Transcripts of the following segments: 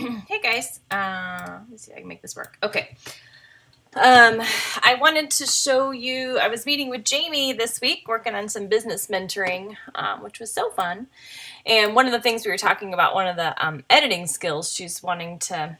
Hey guys, let's see if I can make this work. Okay. I wanted to show you, I was meeting with Jamie this week working on some business mentoring, which was so fun. And one of the things we were talking about, one of the editing skills she's wanting to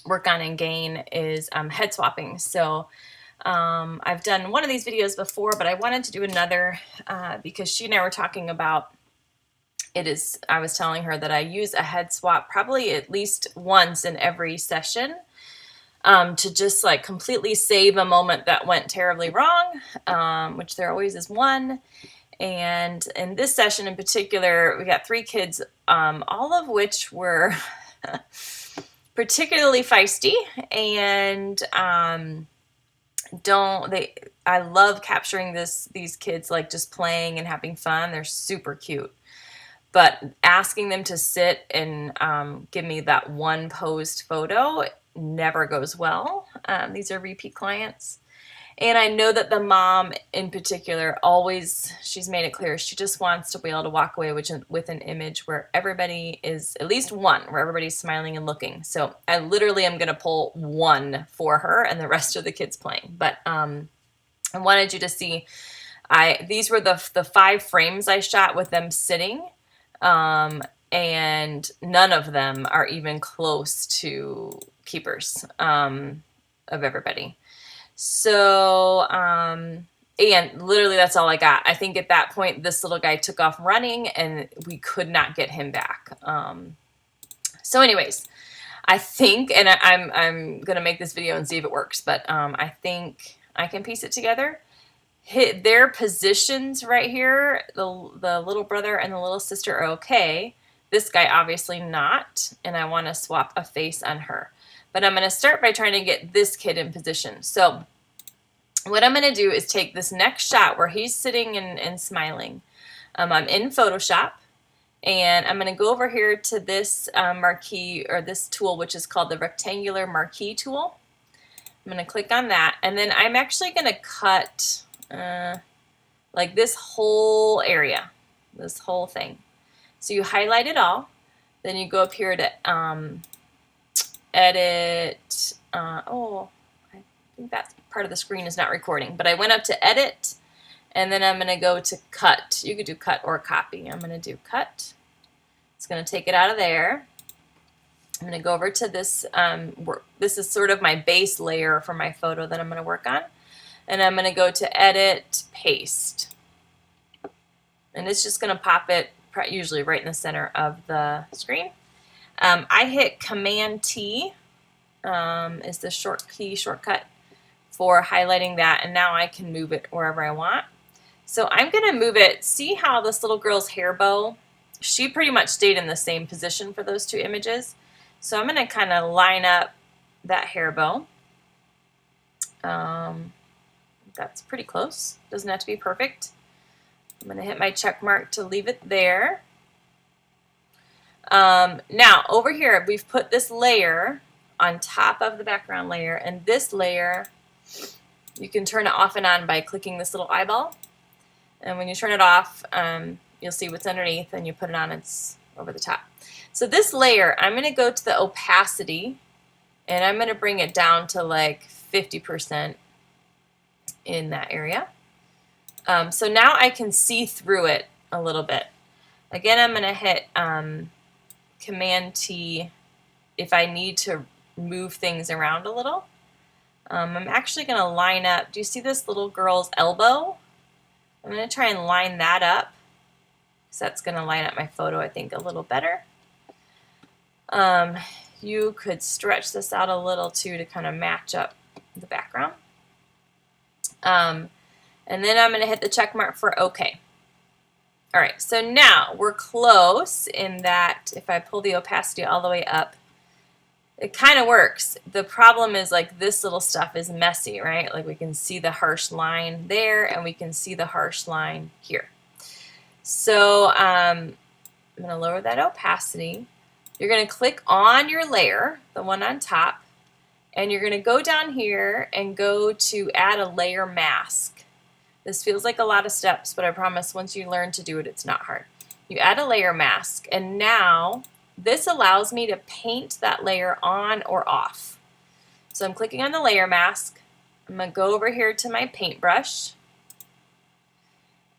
work on and gain is head swapping. So I've done one of these videos before, but I wanted to do another because she and I were talking about I was telling her that I use a head swap probably at least once in every session to just like completely save a moment that went terribly wrong, which there always is one. And in this session in particular, we got 3 kids, all of which were particularly feisty and I love capturing these kids like just playing and having fun. They're super cute. But asking them to sit and give me that one posed photo never goes well. These are repeat clients. And I know that the mom in particular she's made it clear, she just wants to be able to walk away with an image where everybody is, at least one, where everybody's smiling and looking. So I literally am going to pull one for her and the rest of the kids playing. But I wanted you to see, these were the 5 frames I shot with them sitting. And none of them are even close to keepers of everybody. So, and literally that's all I got. I think at that point, this little guy took off running and we could not get him back. So anyways, I think, and I'm going to make this video and see if it works, but I think I can piece it together. Hit their positions right here. The little brother and the little sister are okay. This guy obviously not, and I want to swap a face on her. But I'm going to start by trying to get this kid in position. So what I'm going to do is take this next shot where he's sitting and smiling. I'm in Photoshop, and I'm going to go over here to this marquee, or this tool, which is called the rectangular marquee tool. I'm going to click on that, and then I'm actually going to cut like this whole area, this whole thing. So you highlight it all, then you go up here to edit. I think that part of the screen is not recording, but I went up to edit, and then I'm going to go to cut. You could do cut or copy. I'm going to do cut. It's going to take it out of there. I'm going to go over to this. This is sort of my base layer for my photo that I'm going to work on. And I'm going to go to edit, paste. And it's just going to pop it usually right in the center of the screen. I hit Command T is the shortcut for highlighting that, and now I can move it wherever I want. So I'm going to move it. See how this little girl's hair bow, she pretty much stayed in the same position for those 2 images. So I'm going to kind of line up that hair bow. That's pretty close. Doesn't have to be perfect. I'm going to hit my check mark to leave it there. Now, over here, we've put this layer on top of the background layer, and this layer, you can turn it off and on by clicking this little eyeball. And when you turn it off, you'll see what's underneath, and you put it on, it's over the top. So this layer, I'm going to go to the opacity, and I'm going to bring it down to like 50%. In that area. So now I can see through it a little bit. Again, I'm going to hit Command T if I need to move things around a little. I'm actually going to line up. Do you see this little girl's elbow? I'm going to try and line that up, because that's going to line up my photo, I think, a little better. You could stretch this out a little too to kind of match up the background. And then I'm going to hit the check mark for OK. All right, so now we're close in that if I pull the opacity all the way up, it kind of works. The problem is like this little stuff is messy, right? Like we can see the harsh line there, and we can see the harsh line here. So I'm going to lower that opacity. You're going to click on your layer, the one on top, and you're going to go down here and go to add a layer mask. This feels like a lot of steps, but I promise once you learn to do it, it's not hard. You add a layer mask, and now this allows me to paint that layer on or off. So I'm clicking on the layer mask. I'm going to go over here to my paintbrush,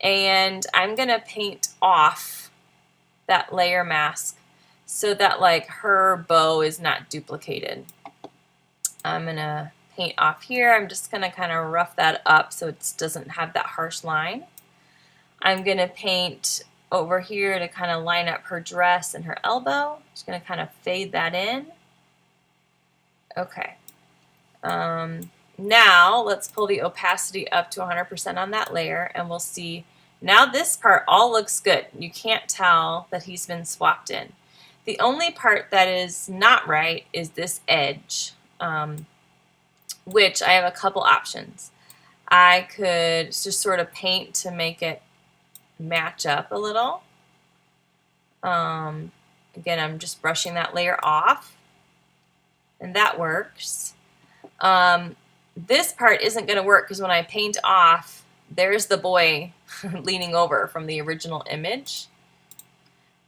and I'm going to paint off that layer mask so that like her bow is not duplicated. I'm going to paint off here. I'm just going to kind of rough that up so it doesn't have that harsh line. I'm going to paint over here to kind of line up her dress and her elbow. Just going to kind of fade that in. Okay. Now let's pull the opacity up to 100% on that layer, and we'll see now this part all looks good. You can't tell that he's been swapped in. The only part that is not right is this edge, which I have a couple options. I could just sort of paint to make it match up a little. Again, I'm just brushing that layer off, and that works. This part isn't going to work because when I paint off, there's the boy leaning over from the original image,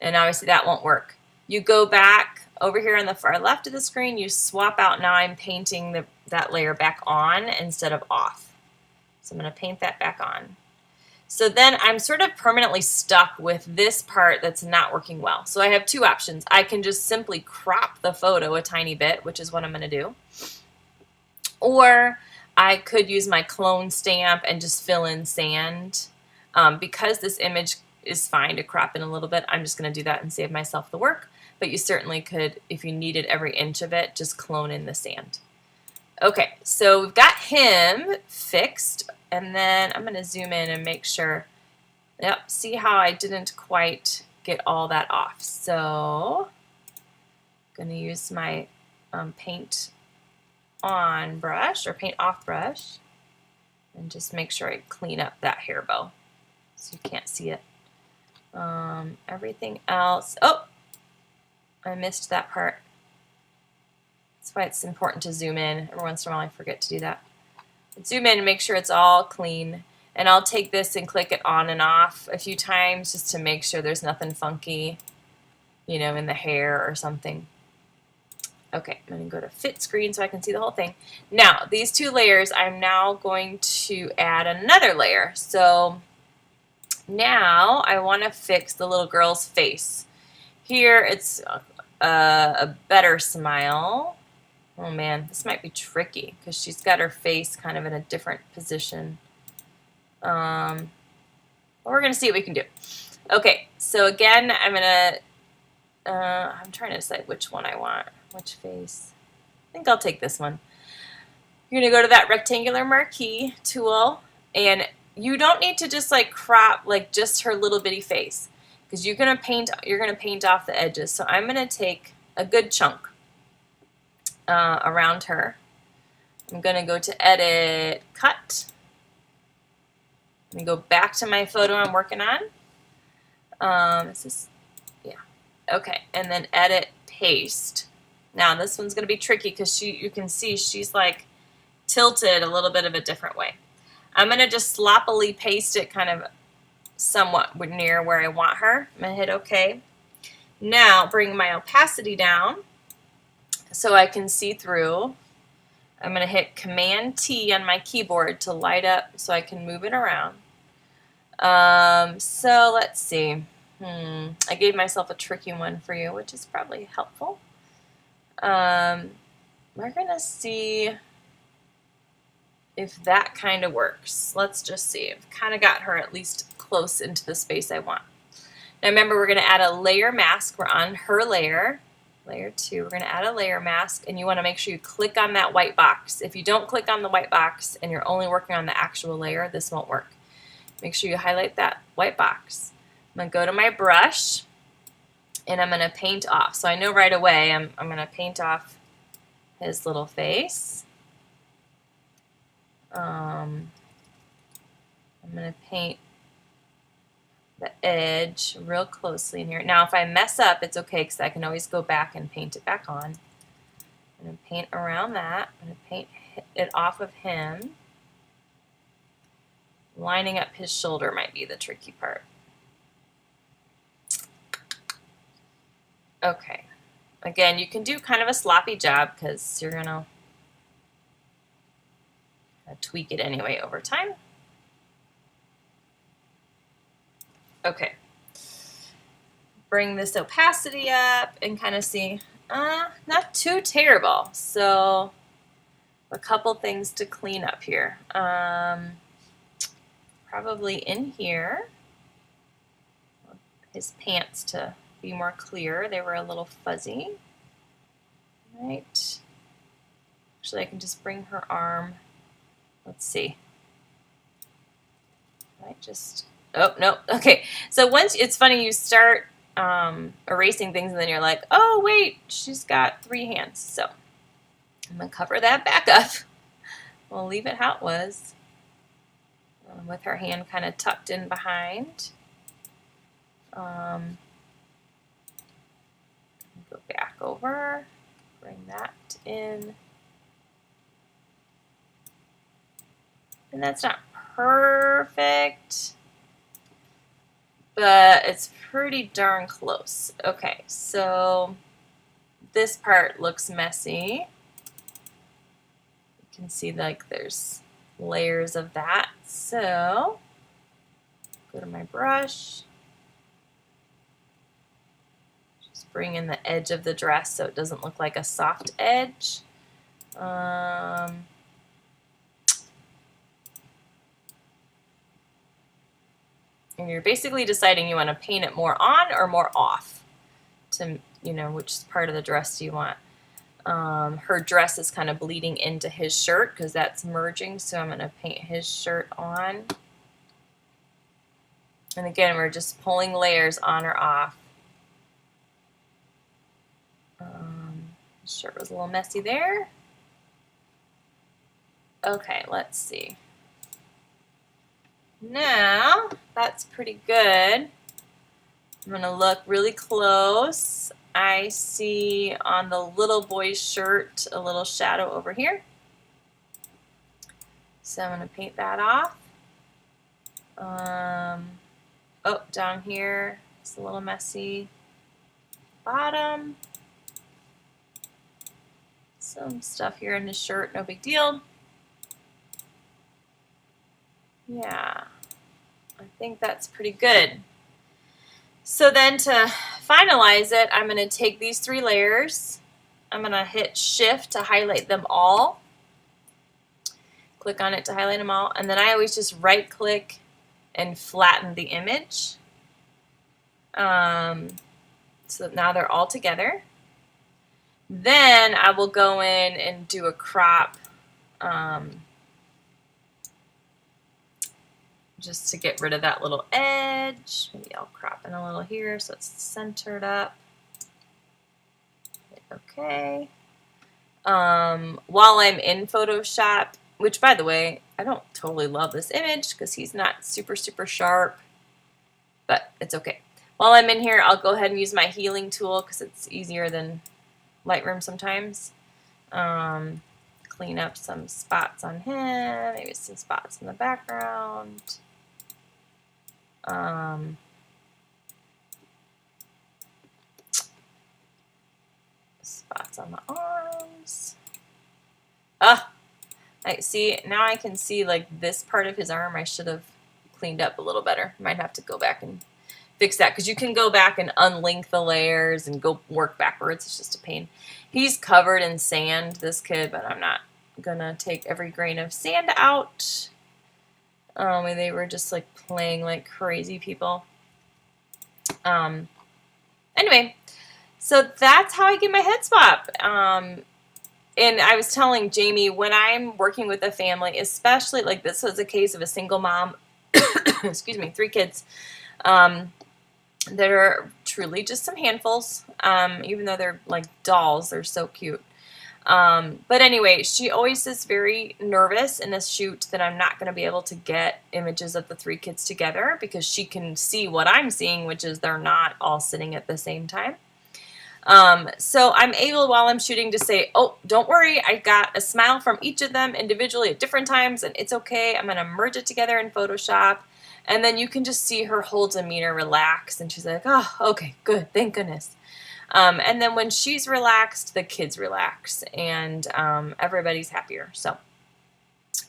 and obviously that won't work. You go back over here on the far left of the screen, you swap out. Now I'm painting that layer back on instead of off. So I'm going to paint that back on. So then I'm sort of permanently stuck with this part that's not working well. So I have two options. I can just simply crop the photo a tiny bit, which is what I'm going to do. Or I could use my clone stamp and just fill in sand. Because this image is fine to crop in a little bit, I'm just going to do that and save myself the work. But you certainly could, if you needed every inch of it, just clone in the sand. Okay, so we've got him fixed, and then I'm going to zoom in and make sure. Yep, see how I didn't quite get all that off. So I'm going to use my paint on brush or paint off brush and just make sure I clean up that hair bow so you can't see it. Everything else, oh, I missed that part. That's why it's important to zoom in. Every once in a while I forget to do that. Zoom in and make sure it's all clean. And I'll take this and click it on and off a few times just to make sure there's nothing funky, you know, in the hair or something. Okay, I'm going to go to fit screen so I can see the whole thing. Now, these two layers, I'm now going to add another layer. So now I want to fix the little girl's face. Here it's a better smile. Oh man, this might be tricky because she's got her face kind of in a different position. But we're going to see what we can do. Okay, so again, I'm trying to decide which one I want. Which face? I think I'll take this one. You're going to go to that rectangular marquee tool, and you don't need to just like crop like just her little bitty face because you're going to paint off the edges. So I'm going to take a good chunk around her. I'm going to go to edit, cut. Let me go back to my photo I'm working on. Is this, yeah. Okay, and then edit, paste. Now this one's going to be tricky because you can see she's like tilted a little bit of a different way. I'm going to just sloppily paste it kind of somewhat near where I want her. I'm going to hit OK. Now bring my opacity down so I can see through. I'm going to hit Command T on my keyboard to light up so I can move it around. So let's see. I gave myself a tricky one for you, which is probably helpful. We're going to see if that kind of works. Let's just see. I've kind of got her at least close into the space I want. Now remember, we're going to add a layer mask. We're on her layer. Layer 2. We're going to add a layer mask, and you want to make sure you click on that white box. If you don't click on the white box and you're only working on the actual layer, this won't work. Make sure you highlight that white box. I'm going to go to my brush, and I'm going to paint off. So I know right away I'm going to paint off his little face. I'm going to paint the edge real closely in here. Now if I mess up, it's okay because I can always go back and paint it back on. I'm going to paint around that. I'm going to paint it off of him. Lining up his shoulder might be the tricky part. Okay. Again, you can do kind of a sloppy job because you're going to tweak it anyway over time. Okay. Bring this opacity up and kind of see, not too terrible. So a couple things to clean up here. Probably in here, his pants to be more clear. They were a little fuzzy. Right. Actually, I can just bring her arm. Let's see. Right, just, oh, no. Okay. So once, it's funny, you start erasing things and then you're like, oh, wait, she's got 3 hands. So I'm going to cover that back up. We'll leave it how it was. With her hand kind of tucked in behind. Go back over, bring that in. And that's not perfect, but it's pretty darn close. Okay, so this part looks messy. You can see like there's layers of that. So go to my brush. Just bring in the edge of the dress so it doesn't look like a soft edge. And you're basically deciding you want to paint it more on or more off to, you know, which part of the dress do you want. Her dress is kind of bleeding into his shirt because that's merging, so I'm going to paint his shirt on. And again, we're just pulling layers on or off. His shirt was a little messy there. Okay, let's see. Now, that's pretty good. I'm going to look really close. I see on the little boy's shirt a little shadow over here. So I'm going to paint that off. Oh, down here, it's a little messy. Bottom. Some stuff here in his shirt, no big deal. Yeah, I think that's pretty good. So then to finalize it, I'm going to take these 3 layers. I'm going to hit Shift to highlight them all. Click on it to highlight them all. And then I always just right click and flatten the image. So now they're all together. Then I will go in and do a crop just to get rid of that little edge. Maybe I'll crop in a little here so it's centered up. Okay. While I'm in Photoshop, which by the way, I don't totally love this image because he's not super sharp, but it's okay. While I'm in here, I'll go ahead and use my healing tool because it's easier than Lightroom sometimes. Clean up some spots on him, maybe some spots in the background. Spots on the arms. I see, now I can see like this part of his arm I should have cleaned up a little better. Might have to go back and fix that because you can go back and unlink the layers and go work backwards. It's just a pain. He's covered in sand, this kid, but I'm not gonna take every grain of sand out. And they were just like playing like crazy people. Anyway, so that's how I get my head swap. And I was telling Jamie, when I'm working with a family, especially like this was a case of a single mom, excuse me, 3 kids, that are truly just some handfuls, even though they're like dolls, they're so cute. But anyway, she always is very nervous in a shoot that I'm not going to be able to get images of the 3 kids together because she can see what I'm seeing, which is they're not all sitting at the same time. So I'm able while I'm shooting to say, oh, don't worry, I got a smile from each of them individually at different times and it's okay. I'm going to merge it together in Photoshop. And then you can just see her whole demeanor relax and she's like, oh, okay, good, thank goodness. And then when she's relaxed, the kids relax, and everybody's happier. So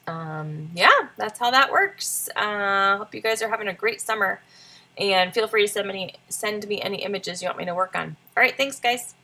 yeah, that's how that works. Hope you guys are having a great summer, and feel free to send me any images you want me to work on. All right, thanks guys.